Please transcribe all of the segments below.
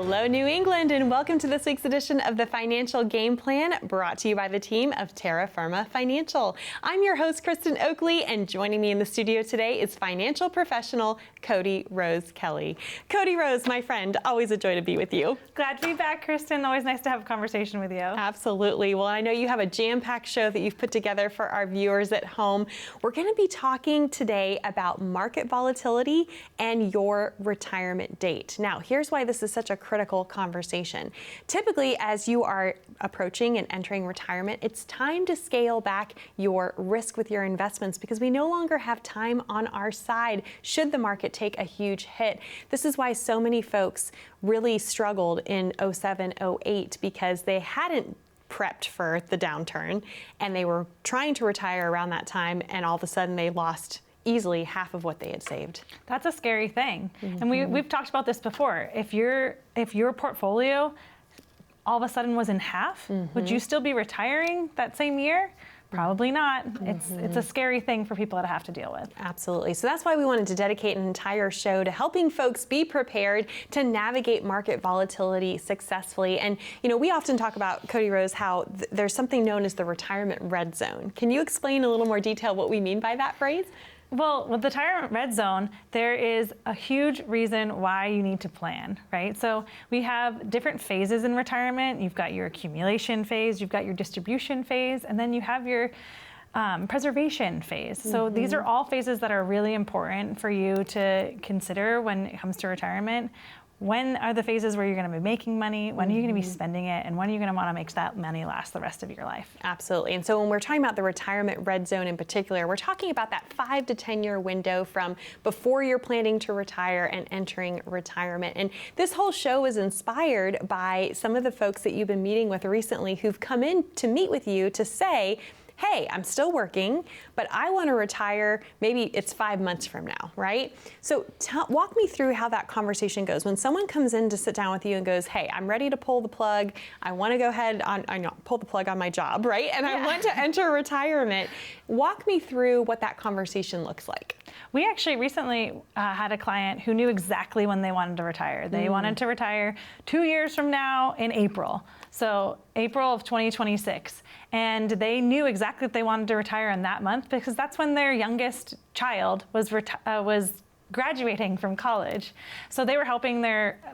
Hello, New England, and welcome to this week's edition of the Financial Game Plan, brought to you by the team of Terra Firma Financial. I'm your host, Kristen Oakley, and joining me in the studio today is financial professional Cody Rose Kelley. Cody Rose, my friend, always a joy to be with you. Glad to be back, Kristen. Always nice to have a conversation with you. Absolutely. Well, I know you have a jam-packed show that you've put together for our viewers at home. We're going to be talking today about market volatility and your retirement date. Now, here's why this is such a critical conversation. Typically, as you are approaching and entering retirement, it's time to scale back your risk with your investments because we no longer have time on our side should the market take a huge hit. This is why so many folks really struggled in 07, 08 because they hadn't prepped for the downturn and they were trying to retire around that time, and all of a sudden they lost easily half of what they had saved. That's a scary thing. And we've talked about this before. If your portfolio all of a sudden was in half, would you still be retiring that same year? Probably not. It's a scary thing for people to have to deal with. Absolutely. So that's why we wanted to dedicate an entire show to helping folks be prepared to navigate market volatility successfully. And, you know, we often talk about, Cody Rose, how there's something known as the retirement red zone. Can you explain a little more detail what we mean by that phrase? Well, with the retirement red zone, there is a huge reason why you need to plan, right? So we have different phases in retirement. You've got your accumulation phase, you've got your distribution phase, and then you have your preservation phase. So these are all phases that are really important for you to consider when it comes to retirement. When are the phases where you're going to be making money? When are you going to be spending it? And when are you going to want to make that money last the rest of your life? Absolutely. And so when we're talking about the retirement red zone in particular, we're talking about that 5 to 10 year window from before you're planning to retire and entering retirement. And this whole show is inspired by some of the folks that you've been meeting with recently who've come in to meet with you to say, hey, I'm still working, but I want to retire, maybe it's 5 months from now, right? So walk me through how that conversation goes. When someone comes in to sit down with you and goes, hey, I'm ready to pull the plug, I want to go ahead pull the plug on my job, right? And I want to enter retirement. Walk me through what that conversation looks like. We actually recently had a client who knew exactly when they wanted to retire. They wanted to retire 2 years from now in April. So April of 2026. And they knew exactly that they wanted to retire in that month because that's when their youngest child was graduating from college. So they were helping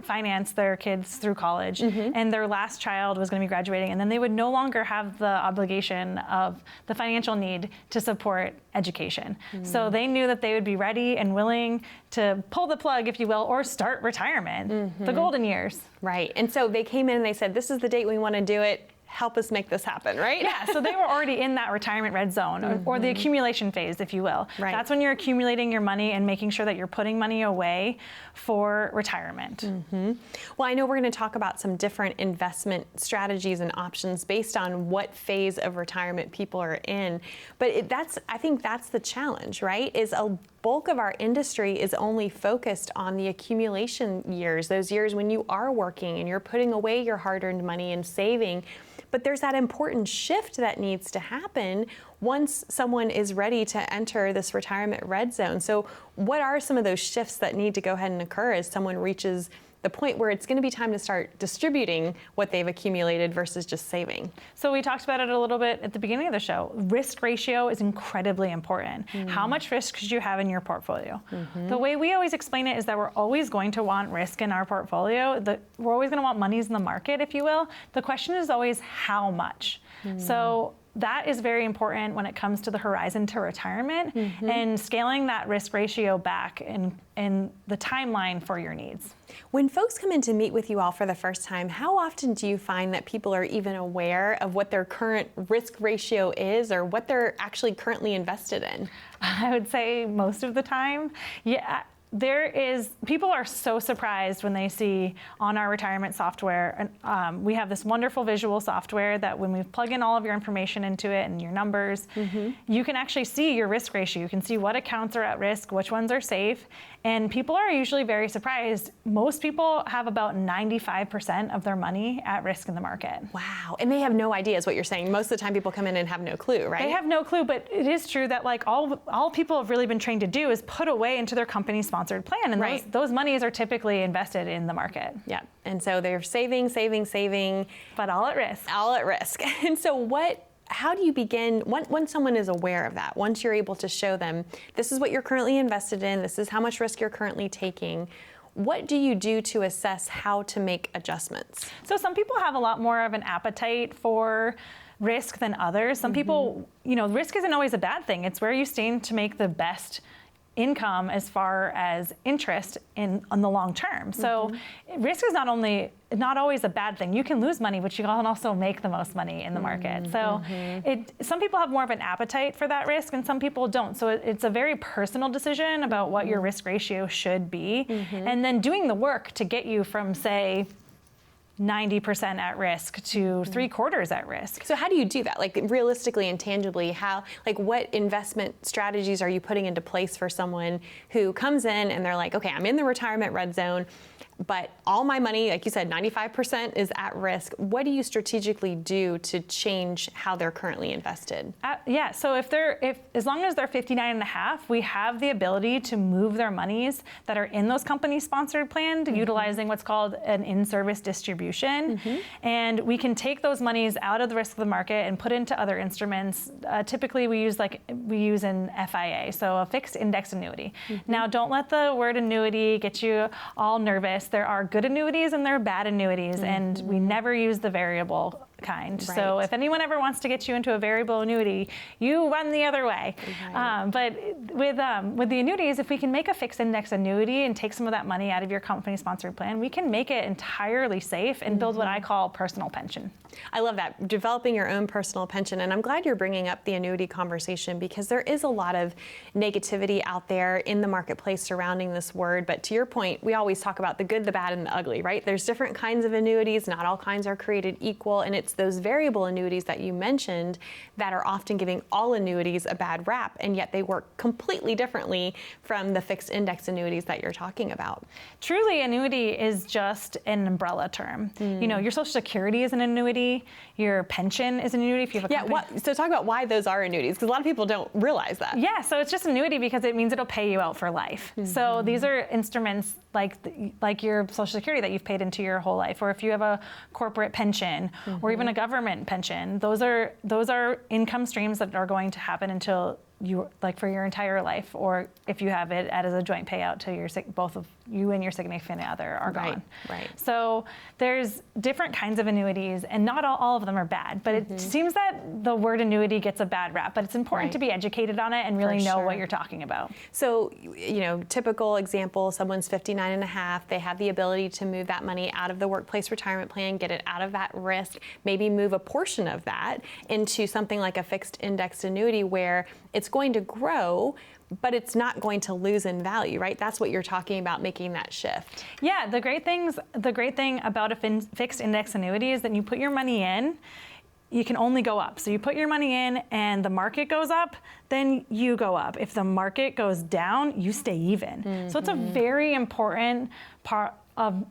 finance their kids through college, and their last child was going to be graduating, and then they would no longer have the obligation of the financial need to support education. So they knew that they would be ready and willing to pull the plug, if you will, or start retirement, the golden years. Right. And so they came in and they said, this is the date we want to do it. Help us make this happen, right? Yeah, so they were already in that retirement red zone or the accumulation phase, if you will. Right. That's when you're accumulating your money and making sure that you're putting money away for retirement. Well, I know we're going to talk about some different investment strategies and options based on what phase of retirement people are in. But I think that's the challenge, right? Is a bulk of our industry is only focused on the accumulation years, those years when you are working and you're putting away your hard-earned money and saving. But there's that important shift that needs to happen once someone is ready to enter this retirement red zone. So what are some of those shifts that need to go ahead and occur as someone reaches the point where it's going to be time to start distributing what they've accumulated versus just saving? So we talked about it a little bit at the beginning of the show. Risk ratio is incredibly important. How much risk should you have in your portfolio? The way we always explain it is that we're always going to want risk in our portfolio. We're always going to want monies in the market, if you will. The question is always how much. So that is very important when it comes to the horizon to retirement and scaling that risk ratio back in the timeline for your needs. When folks come in to meet with you all for the first time, how often do you find that people are even aware of what their current risk ratio is or what they're actually currently invested in? I would say most of the time. Yeah. People are so surprised when they see on our retirement software, and we have this wonderful visual software that when we plug in all of your information into it and your numbers, you can actually see your risk ratio. You can see what accounts are at risk, which ones are safe, and people are usually very surprised. Most people have about 95% of their money at risk in the market. Wow, and they have no idea is what you're saying. Most of the time people come in and have no clue, right? They have no clue, but it is true that like all people have really been trained to do is put away into their company sponsor sponsored plan. And Right. those monies are typically invested in the market. Yeah, and so they're saving, But all at risk. all at risk. And so how do you begin, once someone is aware of that, once you're able to show them, this is what you're currently invested in, this is how much risk you're currently taking, what do you do to assess how to make adjustments? So some people have a lot more of an appetite for risk than others. Some people, risk isn't always a bad thing. It's where you stand to make the best income as far as interest on the long term. So risk is not always a bad thing. You can lose money, but you can also make the most money in the market. So some people have more of an appetite for that risk and some people don't. So it's a very personal decision about what your risk ratio should be. And then doing the work to get you from, say, 90% at risk to 3/4 at risk. So how do you do that? Like realistically and tangibly, what investment strategies are you putting into place for someone who comes in and they're like, okay, I'm in the retirement red zone, but all my money, like you said, 95% is at risk. What do you strategically do to change how they're currently invested? Yeah, so as long as they're 59 and a half, we have the ability to move their monies that are in those company-sponsored plans utilizing what's called an in-service distribution. And we can take those monies out of the risk of the market and put into other instruments. Typically, we use an FIA, so a fixed index annuity. Now, don't let the word annuity get you all nervous. There are good annuities and there are bad annuities, and we never use the variable kind. Right. So if anyone ever wants to get you into a variable annuity, you run the other way. Right. But with the annuities, if we can make a fixed index annuity and take some of that money out of your company-sponsored plan, we can make it entirely safe and build what I call personal pension. I love that, developing your own personal pension. And I'm glad you're bringing up the annuity conversation because there is a lot of negativity out there in the marketplace surrounding this word. But to your point, we always talk about the good, the bad, and the ugly, right? There's different kinds of annuities. Not all kinds are created equal. And it's those variable annuities that you mentioned that are often giving all annuities a bad rap. And yet they work completely differently from the fixed index annuities that you're talking about. Truly, annuity is just an umbrella term. Your Social Security is an annuity. Your pension is an annuity if you have a company. So talk about why those are annuities, because a lot of people don't realize that. Yeah, so it's just an annuity because it means it'll pay you out for life. So these are instruments like your Social Security that you've paid into your whole life, or if you have a corporate pension or even a government pension, those are income streams that are going to happen until for your entire life, or if you have it as a joint payout to both of you and your significant other are gone. Right. So there's different kinds of annuities, and not all of them are bad, but it seems that the word annuity gets a bad rap, but it's important to be educated on it and really know what you're talking about. So, typical example, someone's 59 and a half, they have the ability to move that money out of the workplace retirement plan, get it out of that risk, maybe move a portion of that into something like a fixed indexed annuity where it's going to grow, but it's not going to lose in value, right? That's what you're talking about, making that shift. Yeah, the great thing about a fixed index annuity is that you put your money in, you can only go up. So you put your money in and the market goes up, then you go up. If the market goes down, you stay even. So it's a very important part of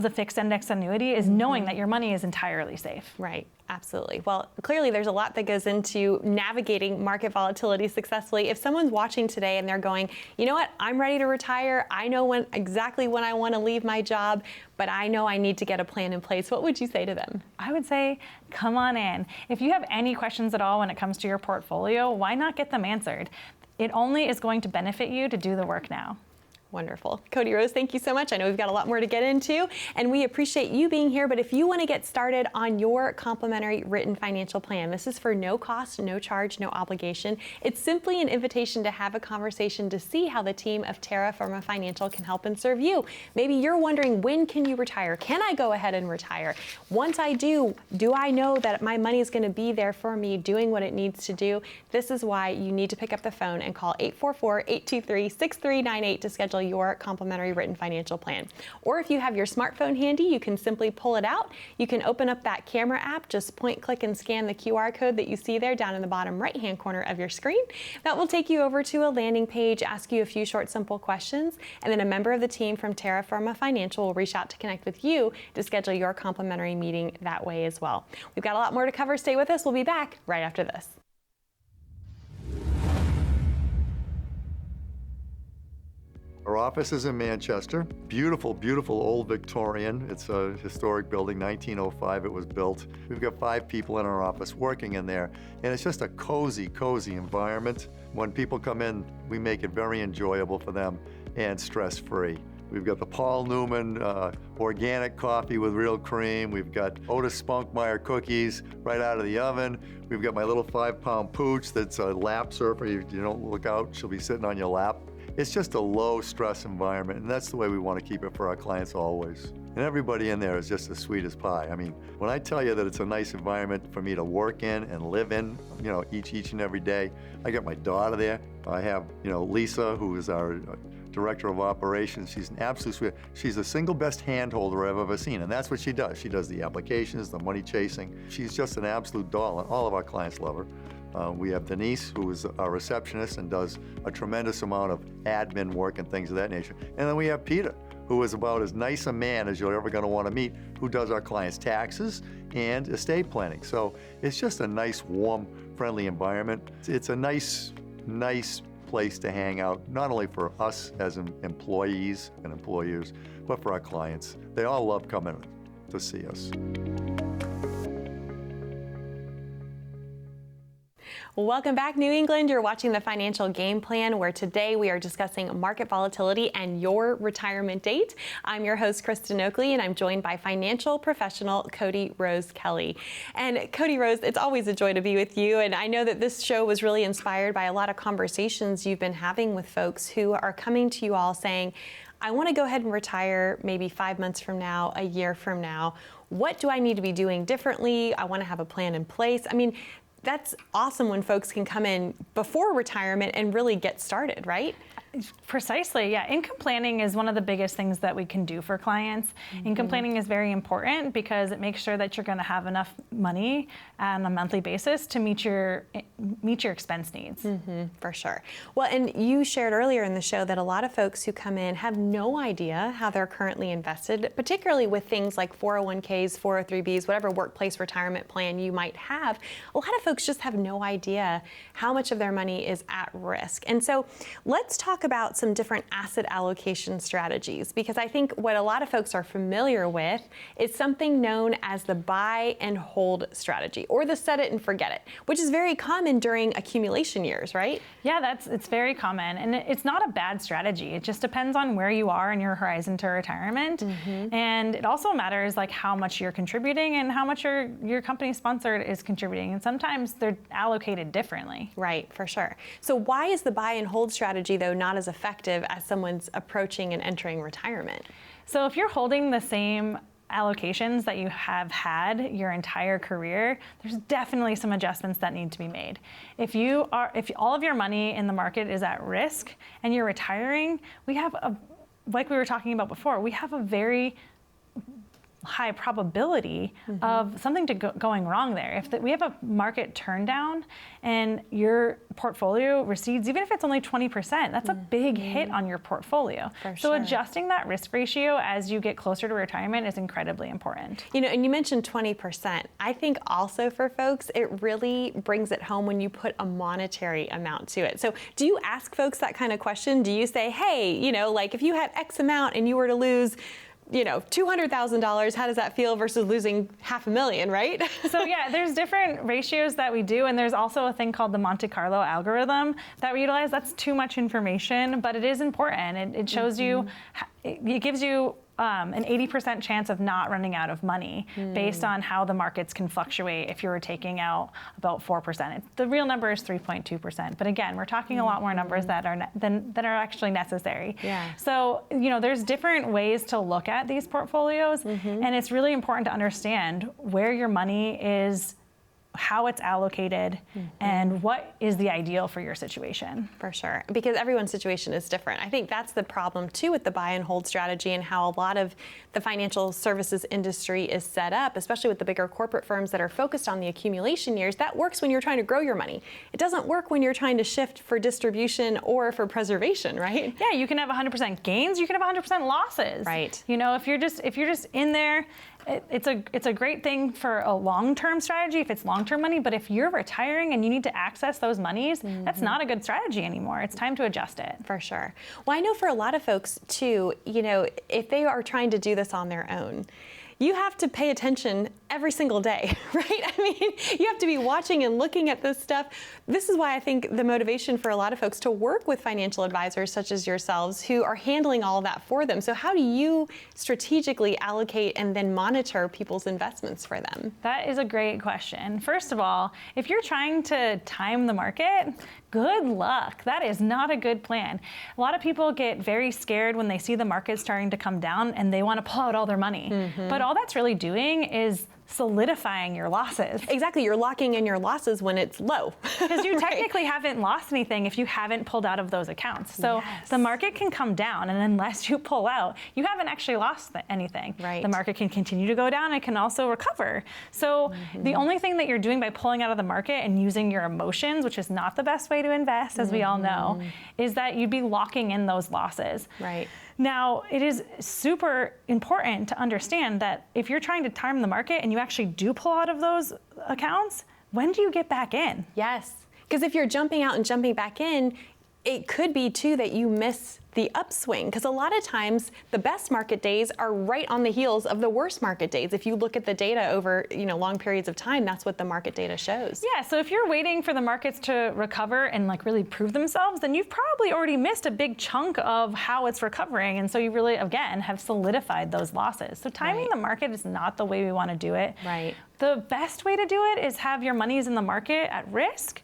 the fixed index annuity is knowing that your money is entirely safe. Right. Absolutely. Well, clearly there's a lot that goes into navigating market volatility successfully. If someone's watching today and they're going, you know what, I'm ready to retire. I know exactly when I want to leave my job, but I know I need to get a plan in place. What would you say to them? I would say, come on in. If you have any questions at all when it comes to your portfolio, why not get them answered? It only is going to benefit you to do the work now. Wonderful. Cody Rose, thank you so much. I know we've got a lot more to get into, and we appreciate you being here. But if you want to get started on your complimentary written financial plan, this is for no cost, no charge, no obligation. It's simply an invitation to have a conversation to see how the team of Terra Firma Financial can help and serve you. Maybe you're wondering, when can you retire? Can I go ahead and retire? Once I do I know that my money is going to be there for me doing what it needs to do? This is why you need to pick up the phone and call 844-823-6398 to schedule your complimentary written financial plan. Or if you have your smartphone handy, you can simply pull it out. You can open up that camera app, just point, click, and scan the QR code that you see there down in the bottom right-hand corner of your screen. That will take you over to a landing page, ask you a few short, simple questions, and then a member of the team from Terra Firma Financial will reach out to connect with you to schedule your complimentary meeting that way as well. We've got a lot more to cover. Stay with us. We'll be back right after this. Our office is in Manchester. Beautiful, beautiful old Victorian. It's a historic building, 1905 it was built. We've got 5 people in our office working in there, and it's just a cozy, cozy environment. When people come in, we make it very enjoyable for them and stress-free. We've got the Paul Newman organic coffee with real cream. We've got Otis Spunkmeyer cookies right out of the oven. We've got my little 5-pound pooch that's a lap surfer. You don't look out, she'll be sitting on your lap. It's just a low-stress environment, and that's the way we want to keep it for our clients always. And everybody in there is just as sweet as pie. I mean, when I tell you that it's a nice environment for me to work in and live in, each and every day, I got my daughter there. I have, Lisa, who is our Director of Operations. She's an absolute sweet. She's the single best hand holder I've ever seen, and that's what she does. She does the applications, the money chasing. She's just an absolute doll, and all of our clients love her. We have Denise, who is our receptionist and does a tremendous amount of admin work and things of that nature. And then we have Peter, who is about as nice a man as you're ever going to want to meet, who does our clients' taxes and estate planning. So it's just a nice, warm, friendly environment. It's a nice place to hang out, not only for us as employees and employers, but for our clients. They all love coming to see us. Welcome back, New England. You're watching The Financial Game Plan, where today we are discussing market volatility and your retirement date. I'm your host, Kristen Oakley, and I'm joined by financial professional Cody Rose Kelley. And Cody Rose, it's always a joy to be with you. And I know that this show was really inspired by a lot of conversations you've been having with folks who are coming to you all saying, I want to go ahead and retire maybe 5 months from now, a year from now. What do I need to be doing differently? I want to have a plan in place. I mean, that's awesome when folks can come in before retirement and really get started, right? Precisely, yeah. Income planning is one of the biggest things that we can do for clients. Mm-hmm. Income planning is very important because it makes sure that you're going to have enough money on a monthly basis to meet your expense needs. Mm-hmm, for sure. Well, and you shared earlier in the show that a lot of folks who come in have no idea how they're currently invested, particularly with things like 401ks, 403bs, whatever workplace retirement plan you might have. A lot of folks just have no idea how much of their money is at risk. And so let's talk about some different asset allocation strategies, because I think what a lot of folks are familiar with is something known as the buy and hold strategy, or the set it and forget it, which is very common during accumulation years, right? Yeah, it's very common, and it's not a bad strategy. It just depends on where you are in your horizon to retirement. Mm-hmm. And it also matters like how much you're contributing and how much your company sponsored is contributing. And sometimes they're allocated differently. Right, for sure. So why is the buy and hold strategy, though, not as effective as someone's approaching and entering retirement? So if you're holding the same allocations that you have had your entire career, there's definitely some adjustments that need to be made. If all of your money in the market is at risk and you're retiring, like we were talking about before, we have a very high probability mm-hmm. of something going wrong there. If we have a market turn down and your portfolio recedes, even if it's only 20%, that's a big hit on your portfolio. So adjusting that risk ratio as you get closer to retirement is incredibly important. And you mentioned 20%. I think also for folks, it really brings it home when you put a monetary amount to it. So do you ask folks that kind of question? Do you say, hey, like if you had X amount and you were to lose $200,000, how does that feel versus losing $500,000, right? So yeah, there's different ratios that we do, and there's also a thing called the Monte Carlo algorithm that we utilize. That's too much information, but it is important. It shows mm-hmm. you, it gives you an 80% chance of not running out of money based on how the markets can fluctuate if you were taking out about 4%. The real number is 3.2%. But again, we're talking a lot more numbers that are actually necessary. Yeah. So, there's different ways to look at these portfolios, mm-hmm. and it's really important to understand where your money is, how it's allocated, mm-hmm. and what is the ideal for your situation. For sure, because everyone's situation is different. I think that's the problem too with the buy and hold strategy and how a lot of the financial services industry is set up, especially with the bigger corporate firms that are focused on the accumulation years. That works when you're trying to grow your money. It doesn't work when you're trying to shift for distribution or for preservation, right? Yeah, you can have 100% gains, you can have 100% losses. Right. If you're just in there It's a great thing for a long-term strategy if it's long-term money, but if you're retiring and you need to access those monies, that's not a good strategy anymore. It's time to adjust it. For sure. Well, I know for a lot of folks too, if they are trying to do this on their own, you have to pay attention every single day, right? I mean, you have to be watching and looking at this stuff. This is why I think the motivation for a lot of folks to work with financial advisors such as yourselves who are handling all of that for them. So how do you strategically allocate and then monitor people's investments for them? That is a great question. First of all, if you're trying to time the market, good luck. That is not a good plan. A lot of people get very scared when they see the market starting to come down and they want to pull out all their money. But all that's really doing is solidifying your losses. Exactly, you're locking in your losses when it's low. Because you technically haven't lost anything if you haven't pulled out of those accounts. So the market can come down, and unless you pull out, you haven't actually lost anything. Right. The market can continue to go down, and it can also recover. So the only thing that you're doing by pulling out of the market and using your emotions, which is not the best way to invest, as we all know, is that you'd be locking in those losses. Right. Now, it is super important to understand that if you're trying to time the market and you actually do pull out of those accounts, when do you get back in? Yes, because if you're jumping out and jumping back in, it could be too that you miss the upswing, because a lot of times the best market days are right on the heels of the worst market days. If you look at the data over long periods of time, that's what the market data shows. Yeah, so if you're waiting for the markets to recover and really prove themselves, then you've probably already missed a big chunk of how it's recovering, and so you really, again, have solidified those losses. So timing the market is not the way we want to do it. Right. The best way to do it is have your monies in the market at risk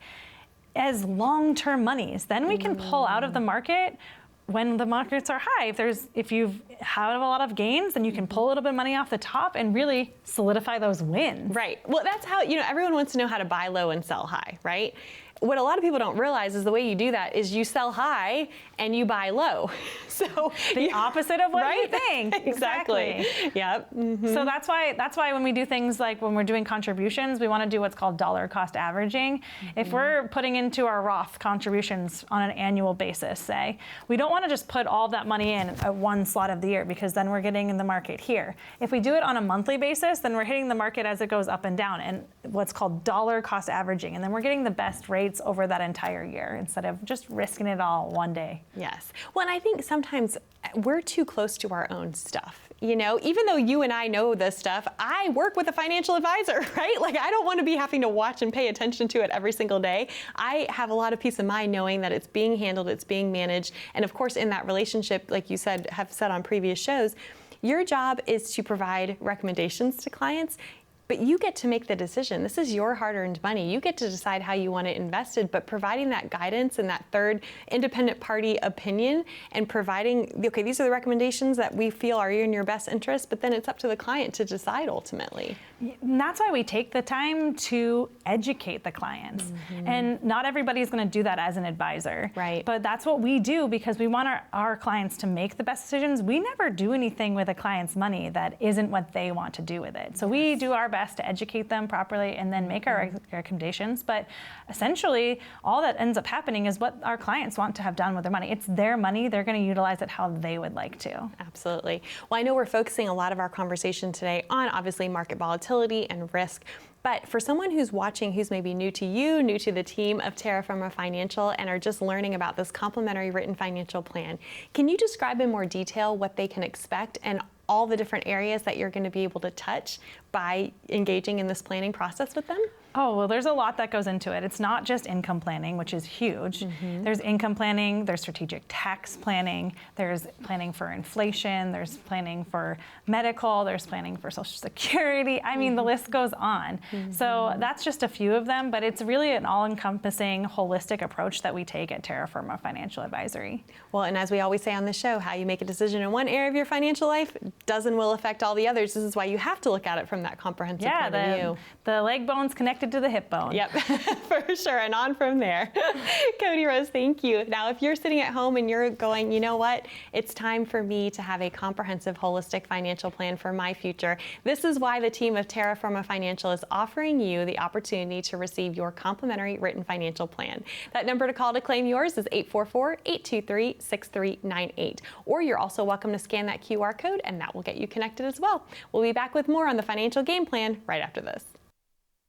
as long-term monies. Then we can pull out of the market when the markets are high. If you've had a lot of gains, then you can pull a little bit of money off the top and really solidify those wins. Right. Well, that's how, everyone wants to know how to buy low and sell high, right? What a lot of people don't realize is the way you do that is you sell high and you buy low. So the opposite of what you think. Exactly. Yep. So that's why when we do things like when we're doing contributions, we want to do what's called dollar cost averaging. If we're putting into our Roth contributions on an annual basis, say, we don't want to just put all of that money in at one slot of the year, because then we're getting in the market here. If we do it on a monthly basis, then we're hitting the market as it goes up and down, and what's called dollar cost averaging, and then we're getting the best rates over that entire year instead of just risking it all one day. Yes. Well, and I think sometimes we're too close to our own stuff. Even though you and I know this stuff, I work with a financial advisor, right? I don't want to be having to watch and pay attention to it every single day. I have a lot of peace of mind knowing that it's being handled, it's being managed. And of course, in that relationship, like you have said on previous shows, your job is to provide recommendations to clients. But you get to make the decision. This is your hard-earned money. You get to decide how you want it invested, but providing that guidance and that third independent party opinion and providing, okay, these are the recommendations that we feel are in your best interest, but then it's up to the client to decide ultimately. And that's why we take the time to educate the clients. And not everybody's going to do that as an advisor. Right. But that's what we do because we want our clients to make the best decisions. We never do anything with a client's money that isn't what they want to do with it. So we do our best to educate them properly and then make our recommendations. But essentially, all that ends up happening is what our clients want to have done with their money. It's their money. They're going to utilize it how they would like to. Absolutely. Well, I know we're focusing a lot of our conversation today on obviously market volatility and risk. But for someone who's watching who's maybe new to you, new to the team of Terra Firma Financial, and are just learning about this complimentary written financial plan, can you describe in more detail what they can expect and all the different areas that you're going to be able to touch by engaging in this planning process with them? Oh, well, there's a lot that goes into it. It's not just income planning, which is huge. There's income planning, there's strategic tax planning, there's planning for inflation, there's planning for medical, there's planning for Social Security. I mean, the list goes on. So that's just a few of them, but it's really an all-encompassing, holistic approach that we take at Terra Firma Financial Advisory. Well, and as we always say on the show, how you make a decision in one area of your financial life does and will affect all the others. This is why you have to look at it from that comprehensive point of view. The leg bone's connected to the hip bone. Yep, for sure, and on from there. Cody Rose, thank you. Now, if you're sitting at home and you're going, you know what, it's time for me to have a comprehensive, holistic financial plan for my future, this is why the team of Terra Firma Financial is offering you the opportunity to receive your complimentary written financial plan. That number to call to claim yours is 844-823-6398, or you're also welcome to scan that QR code, and that that will get you connected as well. We'll be back with more on the financial game plan right after this.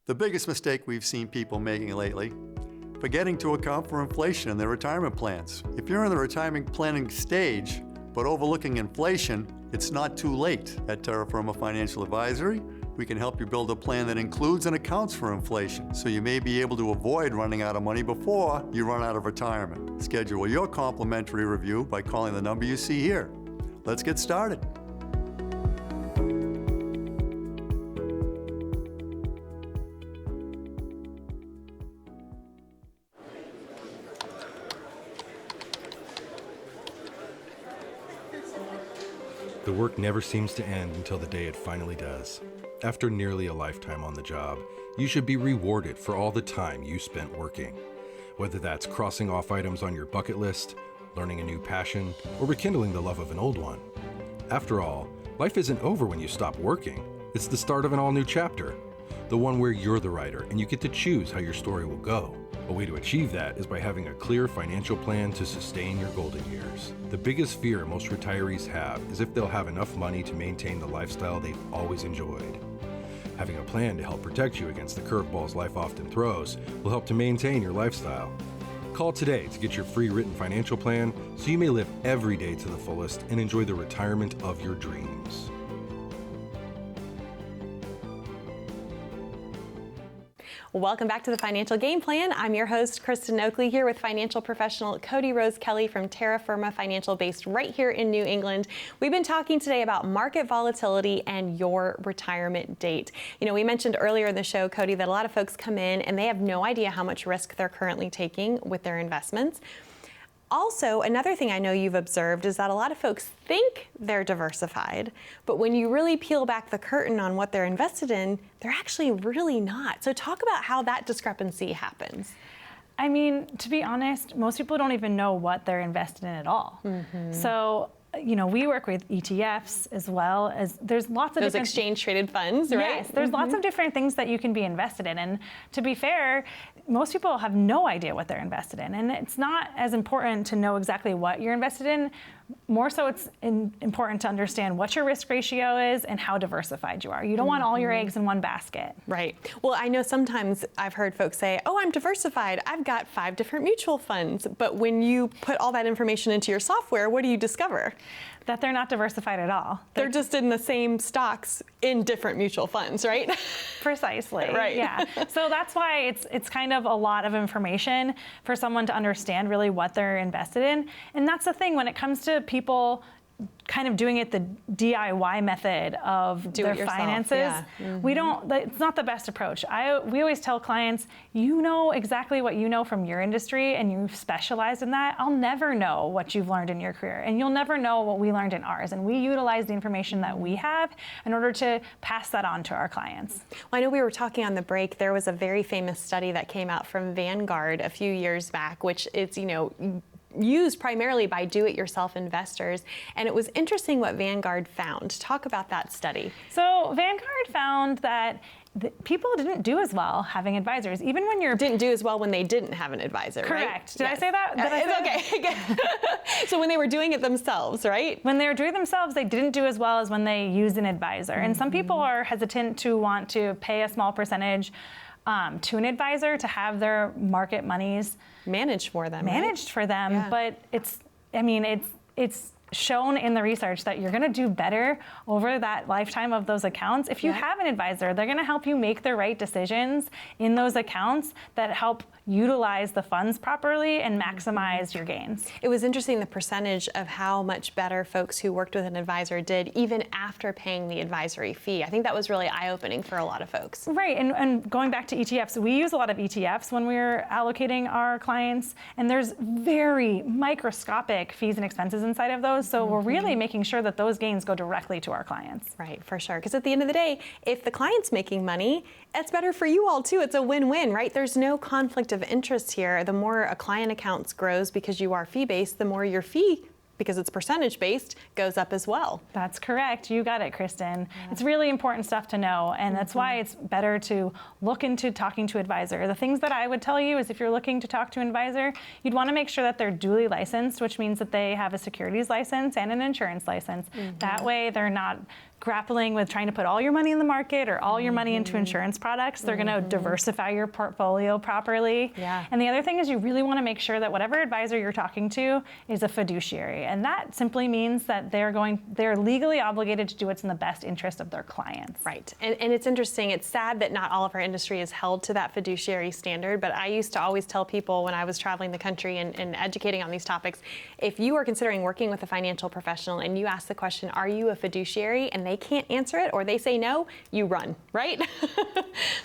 The biggest mistake we've seen people making lately, forgetting to account for inflation in their retirement plans. If you're in the retirement planning stage, but overlooking inflation, it's not too late. At Terra Firma Financial Advisory, we can help you build a plan that includes and accounts for inflation, so you may be able to avoid running out of money before you run out of retirement. Schedule your complimentary review by calling the number you see here. Let's get started. The work never seems to end until the day it finally does. After nearly a lifetime on the job, you should be rewarded for all the time you spent working. Whether that's crossing off items on your bucket list, learning a new passion, or rekindling the love of an old one. After all, life isn't over when you stop working. It's the start of an all-new chapter. The one where you're the writer and you get to choose how your story will go. A way to achieve that is by having a clear financial plan to sustain your golden years. The biggest fear most retirees have is if they'll have enough money to maintain the lifestyle they've always enjoyed. Having a plan to help protect you against the curveballs life often throws will help to maintain your lifestyle. Call today to get your free written financial plan so you may live every day to the fullest and enjoy the retirement of your dreams. Welcome back to the Financial Game Plan. I'm your host, Kristen Oakley, here with financial professional 𝘀𝗳𝗄𝗏 Kelley from Terra Firma Financial, based right here in New England. We've been talking today about market volatility and your retirement date. You know, we mentioned earlier in the show, Cody, that a lot of folks come in and they have no idea how much risk they're currently taking with their investments. Also, another thing I know you've observed is that a lot of folks think they're diversified, but when you really peel back the curtain on what they're invested in, they're actually really not. So talk about how that discrepancy happens. I mean, to be honest, most people don't even know what they're invested in at all. So, you know, we work with ETFs as well as there's lots of those different exchange traded funds, right? Yes, there's lots of different things that you can be invested in. And to be fair, most people have no idea what they're invested in. And it's not as important to know exactly what you're invested in. More so, it's important to understand what your risk ratio is and how diversified you are. You don't want all your eggs in one basket. Right. Well, I know sometimes I've heard folks say, oh, I'm diversified. I've got 5 different mutual funds. But when you put all that information into your software, what do you discover? That they're not diversified at all. They're just in the same stocks in different mutual funds, right? Precisely. Right. Yeah. So that's why it's kind of a lot of information for someone to understand really what they're invested in. And that's the thing when it comes to people kind of doing it the DIY method of their finances. Yeah. We don't, it's not the best approach. We always tell clients, you know exactly what you know from your industry and you've specialized in that. I'll never know what you've learned in your career and you'll never know what we learned in ours. And we utilize the information that we have in order to pass that on to our clients. Well, I know we were talking on the break, there was a very famous study that came out from Vanguard a few years back, which is, you know, used primarily by do-it-yourself investors. And it was interesting what Vanguard found. Talk about that study. So Vanguard found that people didn't do as well having advisors, even when you're... Didn't do as well when they didn't have an advisor, Correct. Right? Did I say that? It's okay. So when they were doing it themselves, right? When they were doing it themselves, they didn't do as well as when they used an advisor. And some people are hesitant to want to pay a small percentage to an advisor to have their market monies managed for them. Yeah. But it's shown in the research that you're going to do better over that lifetime of those accounts. If you have an advisor, they're going to help you make the right decisions in those accounts that help utilize the funds properly and maximize your gains. It was interesting the percentage of how much better folks who worked with an advisor did even after paying the advisory fee. I think that was really eye-opening for a lot of folks. Right, and going back to ETFs, we use a lot of ETFs when we're allocating our clients, and there's very microscopic fees and expenses inside of those, so we're really making sure that those gains go directly to our clients. Right, for sure, because at the end of the day, if the client's making money, it's better for you all too. It's a win-win, right? There's no conflict of interest here. The more a client account grows because you are fee-based, the more your fee because it's percentage based, goes up as well. That's correct. You got it, Kristen. It's really important stuff to know, and that's why it's better to look into talking to an advisor. The things that I would tell you is if you're looking to talk to an advisor, you'd want to make sure that they're duly licensed, which means that they have a securities license and an insurance license. That way they're not grappling with trying to put all your money in the market or all your money into insurance products. They're going to diversify your portfolio properly. And the other thing is you really want to make sure that whatever advisor you're talking to is a fiduciary. And that simply means that they're legally obligated to do what's in the best interest of their clients. Right. And it's interesting. It's sad that not all of our industry is held to that fiduciary standard, but I used to always tell people when I was traveling the country and educating on these topics, if you are considering working with a financial professional and you ask the question, are you a fiduciary, and they can't answer it or they say no, you run, right?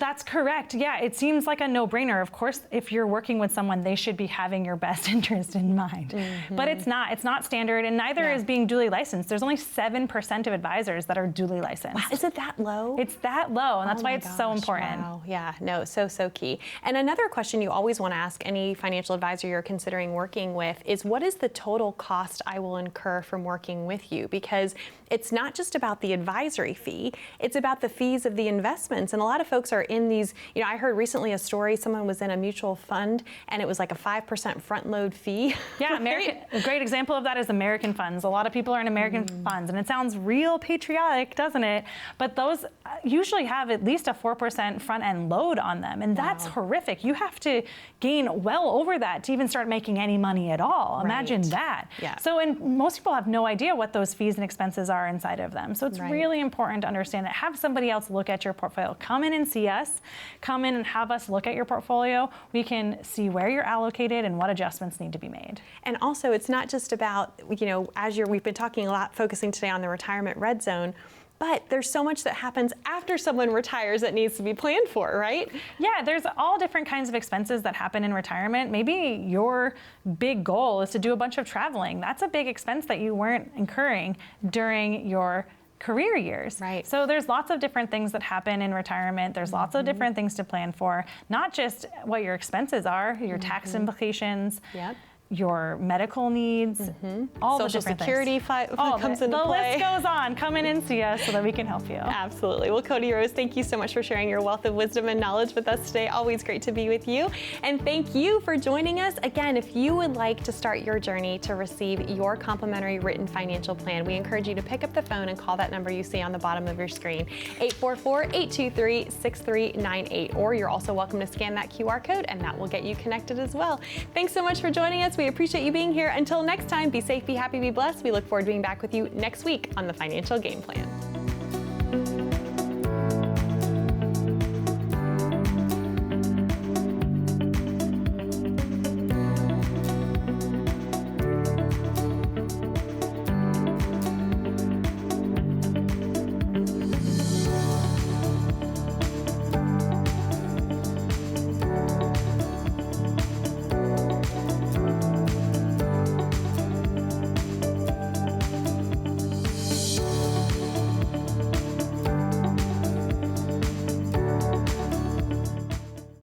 That's correct. Yeah, it seems like a no-brainer. Of course, if you're working with someone, they should be having your best interest in mind. But it's not. It's not standard, and neither is being duly licensed. There's only 7% of advisors that are duly licensed. Wow, is it that low? It's that low, and that's why it's so important. Wow. Yeah, no, so key. And another question you always want to ask any financial advisor you're considering working with is, what is the total cost I will incur from working with you? Because it's not just about the advisory fee, it's about the fees of the investments. And a lot of folks are in these, I heard recently a story, someone was in a mutual fund and it was like a 5% front load fee. Yeah, a great example of that is American funds. A lot of people are in American funds, and it sounds real patriotic, doesn't it? But those usually have at least a 4% front end load on them, and that's horrific. You have to gain well over that to even start making any money at all. Imagine that. So, and most people have no idea what those fees and expenses are inside of them. So it's really important to understand that. Have somebody else look at your portfolio. Come in and see us. Come in and have us look at your portfolio. We can see where you're allocated and what adjustments need to be made. And also, it's not just about, we've been talking a lot, focusing today on the retirement red zone, but there's so much that happens after someone retires that needs to be planned for, right? Yeah, there's all different kinds of expenses that happen in retirement. Maybe your big goal is to do a bunch of traveling. That's a big expense that you weren't incurring during your career years. Right. So there's lots of different things that happen in retirement. There's lots of different things to plan for, not just what your expenses are, your tax implications, your medical needs, all Social the different Security comes into play. The list goes on. Come in and see us so that we can help you. Absolutely. Well, Cody Rose, thank you so much for sharing your wealth of wisdom and knowledge with us today. Always great to be with you. And thank you for joining us. Again, if you would like to start your journey to receive your complimentary written financial plan, we encourage you to pick up the phone and call that number you see on the bottom of your screen, 844-823-6398. Or you're also welcome to scan that QR code and that will get you connected as well. Thanks so much for joining us. We appreciate you being here. Until next time, be safe, be happy, be blessed. We look forward to being back with you next week on The Financial Game Plan.